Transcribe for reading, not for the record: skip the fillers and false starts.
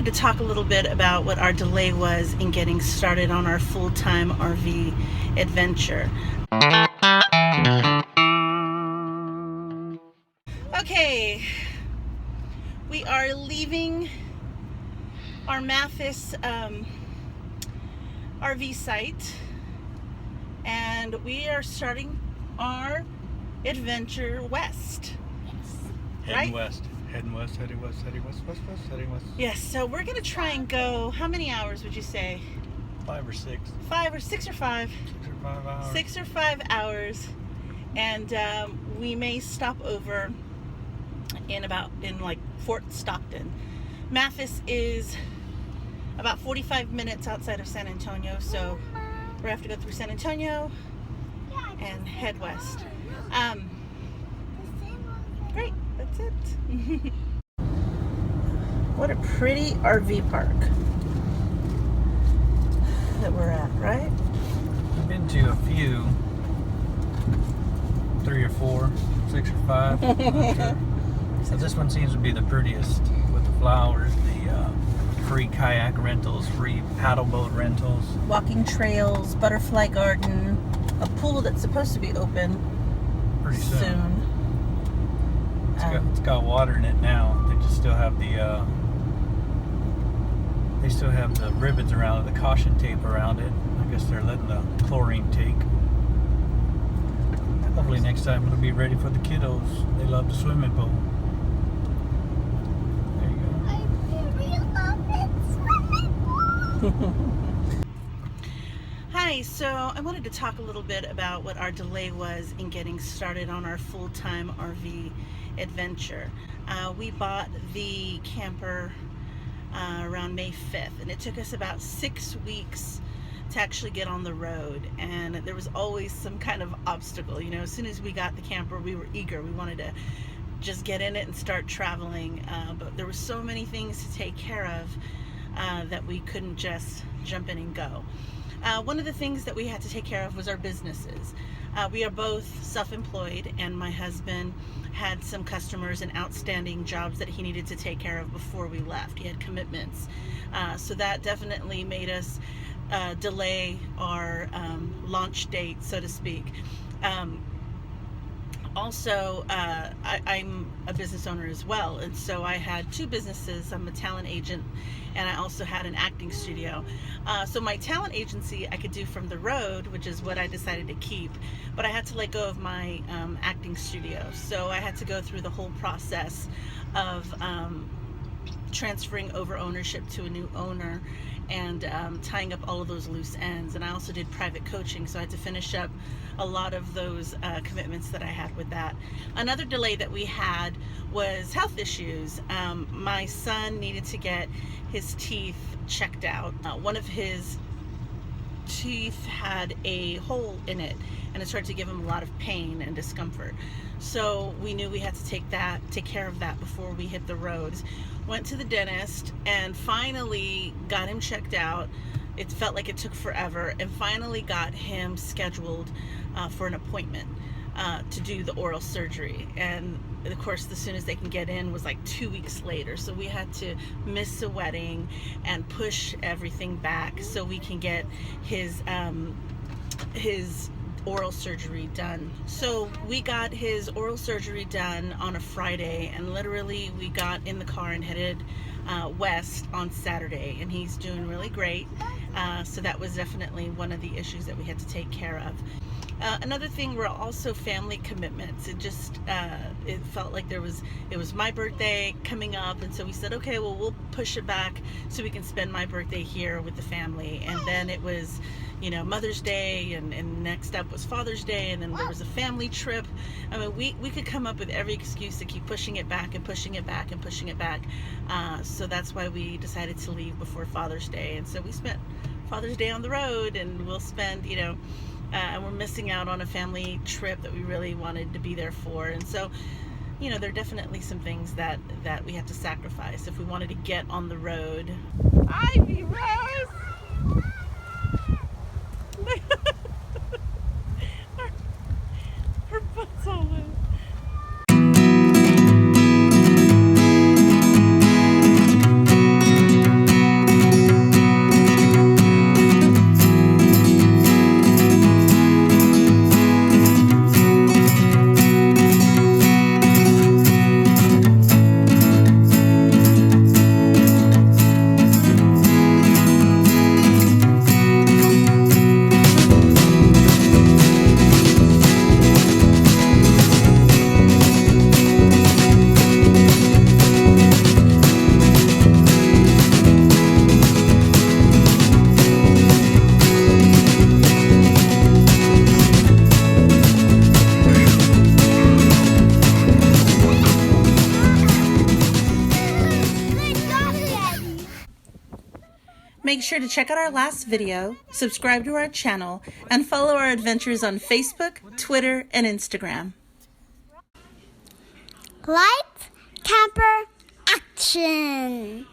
wanted to talk a little bit about what our delay was in getting started on our full-time RV adventure. Okay, we are leaving our Mathis RV site, and we are starting our adventure west. Heading Right? west. Heading west, heading west, heading west, west, west, heading west. Yes, so we're going to try and go, how many hours would you say? 5 or 6. 5 or 6 or 5? 6 or 5 hours. 6 or 5 hours. And we may stop over in like Fort Stockton. Mathis is about 45 minutes outside of San Antonio, so we're gonna have to go through San Antonio and head west. Great, that's it. What a pretty RV park that we're at, right? I've been to a few, 3 or 4, 6 or 5. Not sure. So this one seems to be the prettiest, with the flowers, the free kayak rentals, free paddle boat rentals. Walking trails, butterfly garden, a pool that's supposed to be open Pretty soon. soon. It's got water in it now. They just still have the rivets around it, the caution tape around it. I guess they're letting the chlorine take. Hopefully next time it'll be ready for the kiddos. They love the swimming pool. There you go. Hi, so I wanted to talk a little bit about what our delay was in getting started on our full-time RV adventure. We bought the camper around May 5th, and it took us about 6 weeks to actually get on the road, and there was always some kind of obstacle. You know, as soon as we got the camper, we were eager. We wanted to just get in it and start traveling, but there were so many things to take care of that we couldn't just jump in and go. One of the things that we had to take care of was our businesses. We are both self-employed, and my husband had some customers and outstanding jobs that he needed to take care of before we left. He had commitments. So that definitely made us delay our launch date, so to speak. Also, I'm a business owner as well, and so I had 2 businesses. I'm a talent agent, and I also had an acting studio. So my talent agency I could do from the road, which is what I decided to keep, but I had to let go of my acting studio. So I had to go through the whole process of transferring over ownership to a new owner and tying up all of those loose ends. And I also did private coaching, so I had to finish up a lot of those commitments that I had with that. Another delay that we had was health issues. My son needed to get his teeth checked out. One of his teeth had a hole in it, and it started to give him a lot of pain and discomfort. So we knew we had to take care of that before we hit the roads. Went to the dentist and finally got him checked out. It felt like it took forever, and finally got him scheduled for an appointment to do the oral surgery. And of course, the soonest they can get in was like 2 weeks later. So we had to miss a wedding and push everything back so we can get his oral surgery done. So we got his oral surgery done on a Friday, and literally we got in the car and headed west on Saturday, and he's doing really great. So that was definitely one of the issues that we had to take care of. Another thing were also family commitments. It felt like it was my birthday coming up, and so we said, okay, well, we'll push it back so we can spend my birthday here with the family. And then it was, Mother's Day, and next up was Father's Day, and then there was a family trip. I mean, we could come up with every excuse to keep pushing it back and pushing it back and pushing it back. So that's why we decided to leave before Father's Day. And so we spent Father's Day on the road, and we'll spend, and we're missing out on a family trip that we really wanted to be there for. And so, there are definitely some things that we have to sacrifice if we wanted to get on the road. Ivy Rose! her butt's all wet. Make sure to check out our last video, subscribe to our channel, and follow our adventures on Facebook, Twitter, and Instagram. Lights, camper, action!